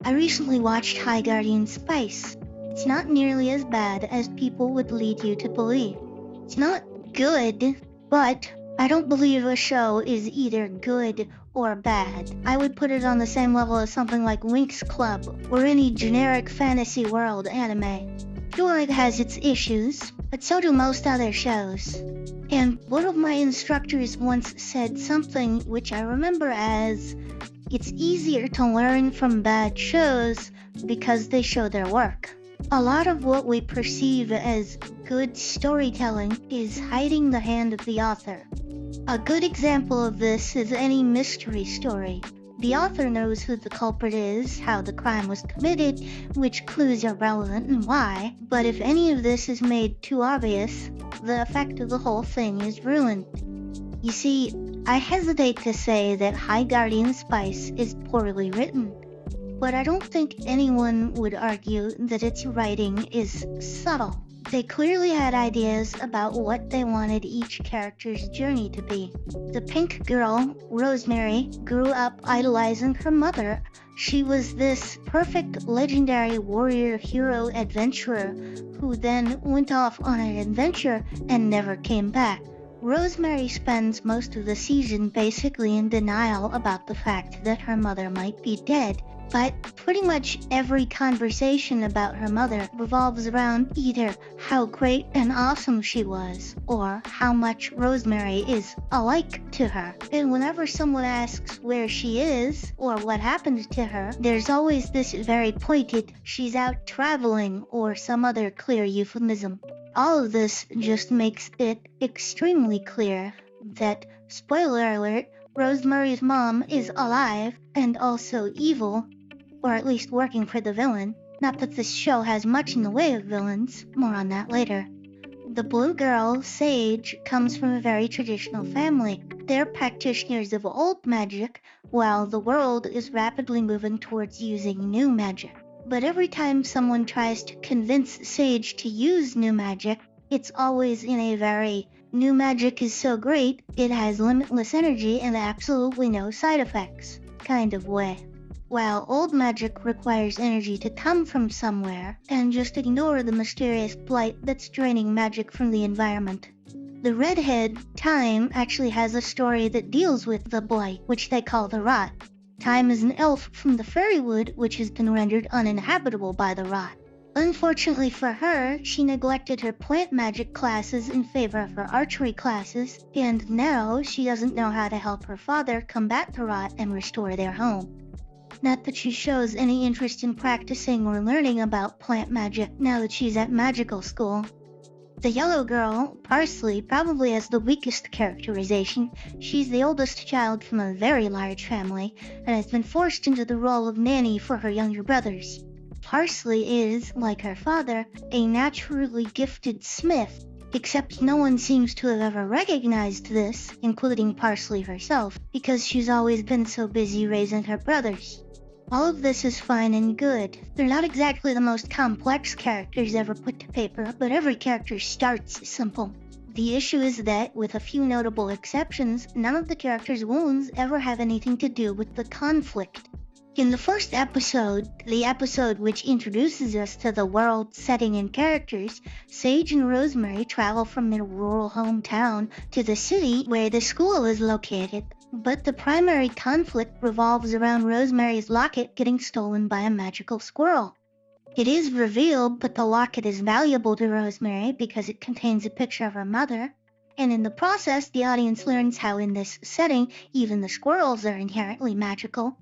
I recently watched High Guardian Spice. It's not nearly as bad as people would lead you to believe. It's not good, but I don't believe a show is either good or bad. I would put it on the same level as something like Winx Club or any generic fantasy world anime. Sure, it has its issues, but so do most other shows. And one of my instructors once said something which I remember as, it's easier to learn from bad shows because they show their work. A lot of what we perceive as good storytelling is hiding the hand of the author. A good example of this is any mystery story. The author knows who the culprit is, how the crime was committed, which clues are relevant and why, but if any of this is made too obvious, the effect of the whole thing is ruined. You see, I hesitate to say that High Guardian Spice is poorly written, but I don't think anyone would argue that its writing is subtle. They clearly had ideas about what they wanted each character's journey to be. The pink girl, Rosemary, grew up idolizing her mother. She was this perfect legendary warrior hero adventurer who then went off on an adventure and never came back. Rosemary spends most of the season basically in denial about the fact that her mother might be dead, but pretty much every conversation about her mother revolves around either how great and awesome she was, or how much Rosemary is alike to her. And whenever someone asks where she is, or what happened to her, there's always this very pointed, she's out traveling, or some other clear euphemism. All of this just makes it extremely clear that, spoiler alert, Rosemary's mom is alive and also evil, or at least working for the villain. Not that this show has much in the way of villains, more on that later. The blue girl, Sage, comes from a very traditional family. They're practitioners of old magic, while the world is rapidly moving towards using new magic. But every time someone tries to convince Sage to use new magic, it's always in a very, new magic is so great, it has limitless energy and absolutely no side effects kind of way. While old magic requires energy to come from somewhere, and just ignore the mysterious blight that's draining magic from the environment. The redhead, Time, actually has a story that deals with the blight, which they call the rot. Time is an elf from the Fairywood, which has been rendered uninhabitable by the rot. Unfortunately for her, she neglected her plant magic classes in favor of her archery classes, and now she doesn't know how to help her father combat the rot and restore their home. Not that she shows any interest in practicing or learning about plant magic now that she's at magical school. The yellow girl, Parsley, probably has the weakest characterization. She's the oldest child from a very large family, and has been forced into the role of nanny for her younger brothers. Parsley is, like her father, a naturally gifted smith, except no one seems to have ever recognized this, including Parsley herself, because she's always been so busy raising her brothers. All of this is fine and good. They're not exactly the most complex characters ever put to paper, but every character starts simple. The issue is that, with a few notable exceptions, none of the characters' wounds ever have anything to do with the conflict. In the first episode, the episode which introduces us to the world, setting, and characters, Sage and Rosemary travel from their rural hometown to the city where the school is located. But the primary conflict revolves around Rosemary's locket getting stolen by a magical squirrel. It is revealed that the locket is valuable to Rosemary because it contains a picture of her mother, and in the process the audience learns how in this setting even the squirrels are inherently magical.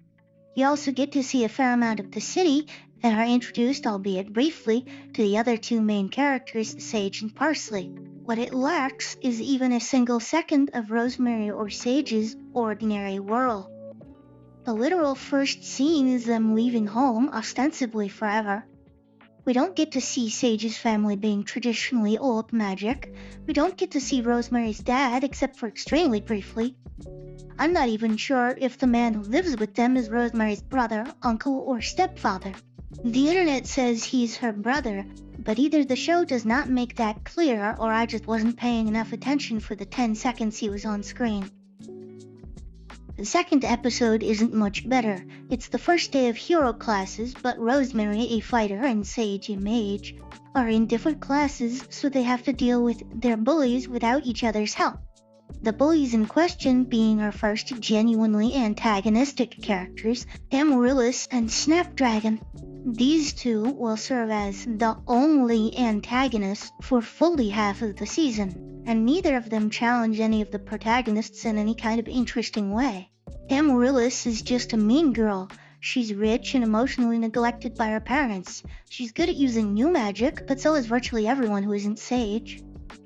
You also get to see a fair amount of the city and are introduced, albeit briefly, to the other two main characters, Sage and Parsley. What it lacks is even a single second of Rosemary or Sage's ordinary world. The literal first scene is them leaving home, ostensibly forever. We don't get to see Sage's family being traditionally old magic. We don't get to see Rosemary's dad, except for extremely briefly. I'm not even sure if the man who lives with them is Rosemary's brother, uncle, or stepfather. The internet says he's her brother, but either the show does not make that clear, or I just wasn't paying enough attention for the 10 seconds he was on screen. The second episode isn't much better. It's the first day of hero classes, but Rosemary, a fighter, and Sage, a mage, are in different classes, so they have to deal with their bullies without each other's help. The bullies in question being our first genuinely antagonistic characters, Amaryllis and Snapdragon. These two will serve as the only antagonists for fully half of the season, and neither of them challenge any of the protagonists in any kind of interesting way. Amaryllis is just a mean girl. She's rich and emotionally neglected by her parents. She's good at using new magic, but so is virtually everyone who isn't Sage.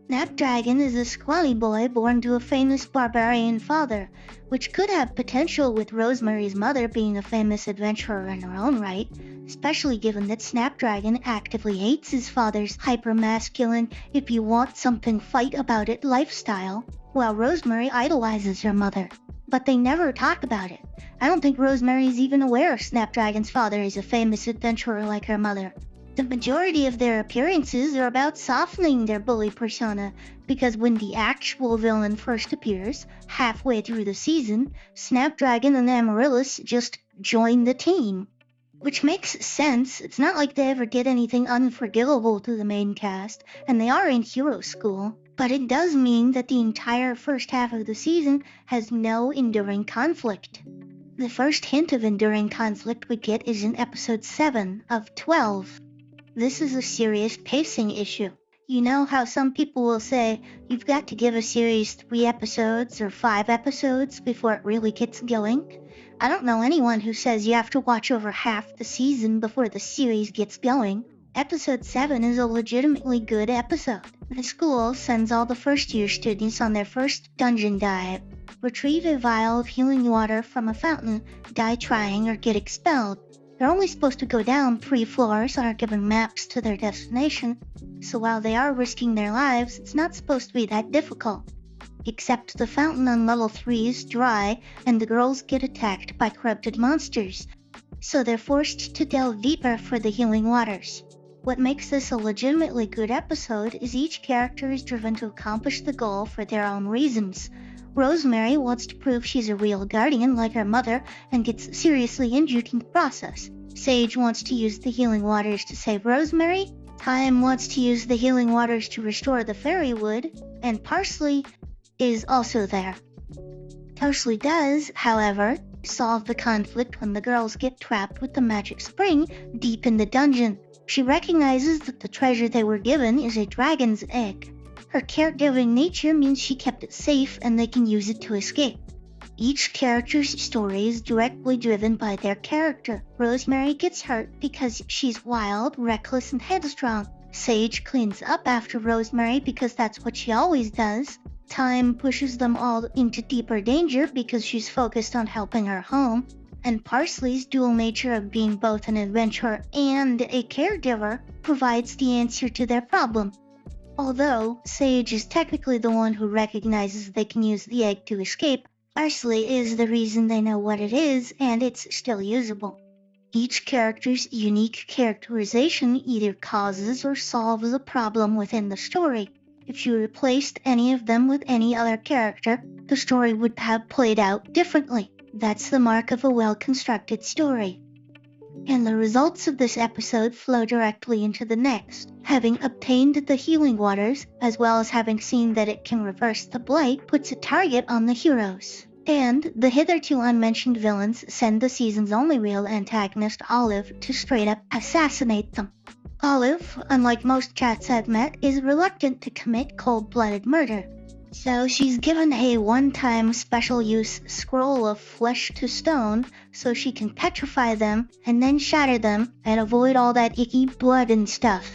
Snapdragon is a squally boy born to a famous barbarian father, which could have potential with Rosemary's mother being a famous adventurer in her own right, especially given that Snapdragon actively hates his father's hyper-masculine, if you want something fight about it lifestyle, while Rosemary idolizes her mother. But they never talk about it. I don't think Rosemary's even aware Snapdragon's father is a famous adventurer like her mother. The majority of their appearances are about softening their bully persona, because when the actual villain first appears, halfway through the season, Snapdragon and Amaryllis just join the team. Which makes sense. It's not like they ever did anything unforgivable to the main cast, and they are in hero school. But it does mean that the entire first half of the season has no enduring conflict. The first hint of enduring conflict we get is in episode 7 of 12. This is a serious pacing issue. You know how some people will say, you've got to give a series 3 episodes or 5 episodes before it really gets going? I don't know anyone who says you have to watch over half the season before the series gets going. Episode 7 is a legitimately good episode. The school sends all the first-year students on their first dungeon dive. Retrieve a vial of healing water from a fountain, die trying, or get expelled. They're only supposed to go down 3 floors and are given maps to their destination, so while they are risking their lives, it's not supposed to be that difficult. Except the fountain on level 3 is dry, and the girls get attacked by corrupted monsters, so they're forced to delve deeper for the healing waters. What makes this a legitimately good episode is each character is driven to accomplish the goal for their own reasons. Rosemary wants to prove she's a real guardian like her mother and gets seriously injured in the process. Sage wants to use the healing waters to save Rosemary. Time wants to use the healing waters to restore the fairy wood. And Parsley is also there. Parsley does, however, solve the conflict when the girls get trapped with the magic spring deep in the dungeon. She recognizes that the treasure they were given is a dragon's egg. Her caregiving nature means she kept it safe and they can use it to escape. Each character's story is directly driven by their character. Rosemary gets hurt because she's wild, reckless, and headstrong. Sage cleans up after Rosemary because that's what she always does. Time pushes them all into deeper danger because she's focused on helping her home. And Parsley's dual nature of being both an adventurer and a caregiver provides the answer to their problem. Although Sage is technically the one who recognizes they can use the egg to escape, Parsley is the reason they know what it is and it's still usable. Each character's unique characterization either causes or solves a problem within the story. If you replaced any of them with any other character, the story would have played out differently. That's the mark of a well-constructed story. And the results of this episode flow directly into the next. Having obtained the healing waters, as well as having seen that it can reverse the blight, puts a target on the heroes. And the hitherto unmentioned villains send the season's only real antagonist, Olive, to straight up assassinate them. Olive, unlike most cats I've met, is reluctant to commit cold-blooded murder. So she's given a one-time special-use scroll of flesh to stone so she can petrify them and then shatter them and avoid all that icky blood and stuff.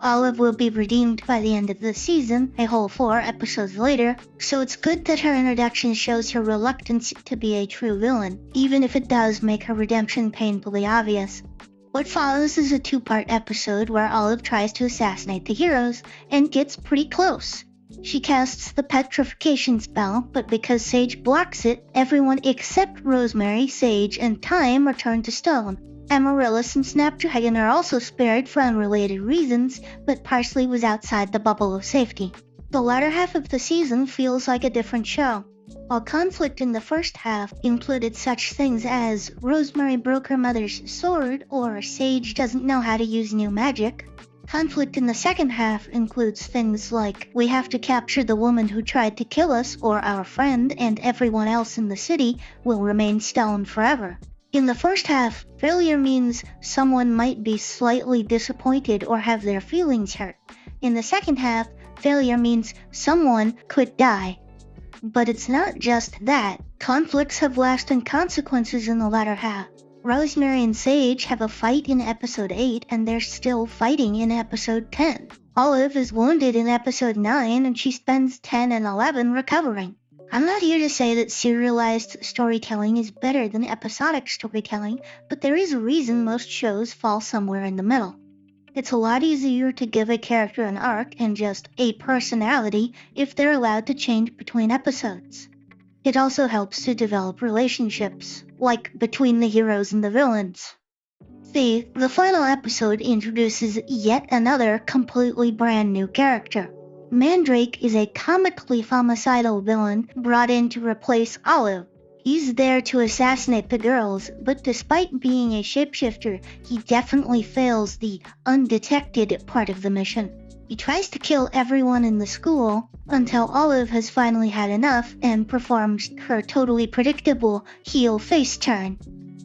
Olive will be redeemed by the end of the season, a whole 4 episodes later, so it's good that her introduction shows her reluctance to be a true villain, even if it does make her redemption painfully obvious. What follows is a 2-part episode where Olive tries to assassinate the heroes and gets pretty close. She casts the petrification spell, but because Sage blocks it, everyone except Rosemary, Sage, and Time are turned to stone. Amaryllis and Snapdragon are also spared for unrelated reasons, but Parsley was outside the bubble of safety. The latter half of the season feels like a different show. While conflict in the first half included such things as Rosemary broke her mother's sword or Sage doesn't know how to use new magic, conflict in the second half includes things like we have to capture the woman who tried to kill us or our friend and everyone else in the city will remain stoned forever. In the first half, failure means someone might be slightly disappointed or have their feelings hurt. In the second half, failure means someone could die. But it's not just that. Conflicts have lasting consequences in the latter half. Rosemary and Sage have a fight in episode 8 and they're still fighting in episode 10. Olive is wounded in episode 9 and she spends 10 and 11 recovering. I'm not here to say that serialized storytelling is better than episodic storytelling, but there is a reason most shows fall somewhere in the middle. It's a lot easier to give a character an arc and just a personality if they're allowed to change between episodes. It also helps to develop relationships, like between the heroes and the villains. The final episode introduces yet another completely brand new character. Mandrake is a comically homicidal villain brought in to replace Olive. He's there to assassinate the girls, but despite being a shapeshifter, he definitely fails the undetected part of the mission. He tries to kill everyone in the school until Olive has finally had enough and performs her totally predictable heel face turn.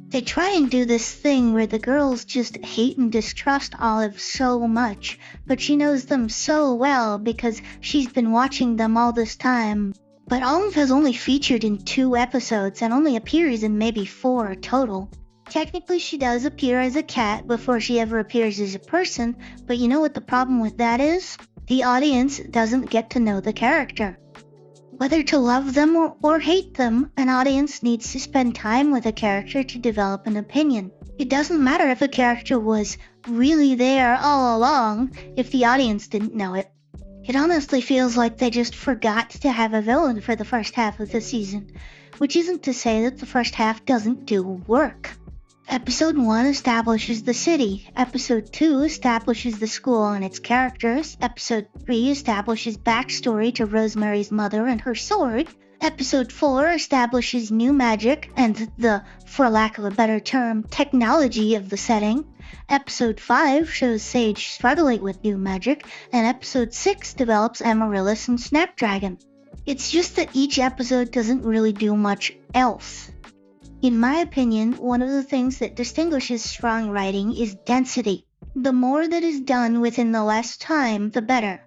They try and do this thing where the girls just hate and distrust Olive so much, but she knows them so well because she's been watching them all this time. But Olive has only featured in 2 episodes and only appears in maybe 4 total. Technically she does appear as a cat before she ever appears as a person, but you know what the problem with that is? The audience doesn't get to know the character. Whether to love them or hate them, an audience needs to spend time with a character to develop an opinion. It doesn't matter if a character was really there all along if the audience didn't know it. It honestly feels like they just forgot to have a villain for the first half of the season, which isn't to say that the first half doesn't do work. Episode 1 establishes the city, Episode 2 establishes the school and its characters, Episode 3 establishes backstory to Rosemary's mother and her sword, Episode 4 establishes new magic and the, for lack of a better term, technology of the setting, Episode 5 shows Sage struggling with new magic, and Episode 6 develops Amaryllis and Snapdragon. It's just that each episode doesn't really do much else. In my opinion, one of the things that distinguishes strong writing is density. The more that is done within the less time, the better.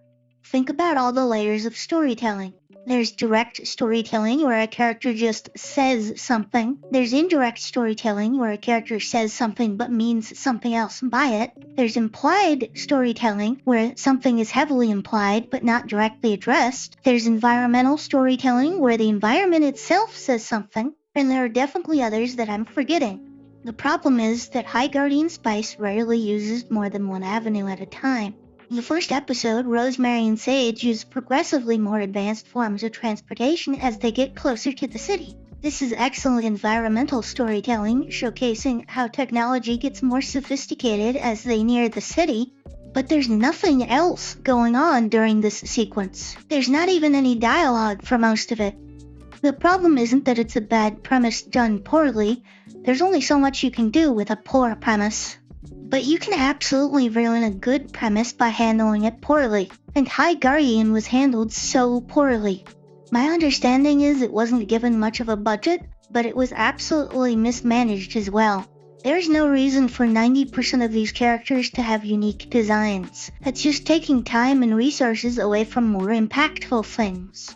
Think about all the layers of storytelling. There's direct storytelling where a character just says something. There's indirect storytelling where a character says something but means something else by it. There's implied storytelling where something is heavily implied but not directly addressed. There's environmental storytelling where the environment itself says something. And there are definitely others that I'm forgetting. The problem is that High Guardian Spice rarely uses more than one avenue at a time. In the first episode, Rosemary and Sage use progressively more advanced forms of transportation as they get closer to the city. This is excellent environmental storytelling, showcasing how technology gets more sophisticated as they near the city. But there's nothing else going on during this sequence. There's not even any dialogue for most of it. The problem isn't that it's a bad premise done poorly. There's only so much you can do with a poor premise. But you can absolutely ruin a good premise by handling it poorly. And High Guardian was handled so poorly. My understanding is it wasn't given much of a budget, but it was absolutely mismanaged as well. There's no reason for 90% of these characters to have unique designs. It's just taking time and resources away from more impactful things.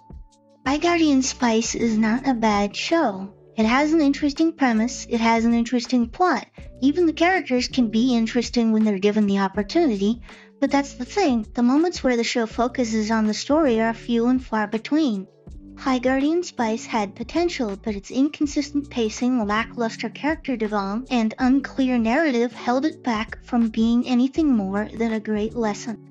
High Guardian Spice is not a bad show. It has an interesting premise, it has an interesting plot. Even the characters can be interesting when they're given the opportunity, but that's the thing, the moments where the show focuses on the story are few and far between. High Guardian Spice had potential, but its inconsistent pacing, lackluster character development, and unclear narrative held it back from being anything more than a great lesson.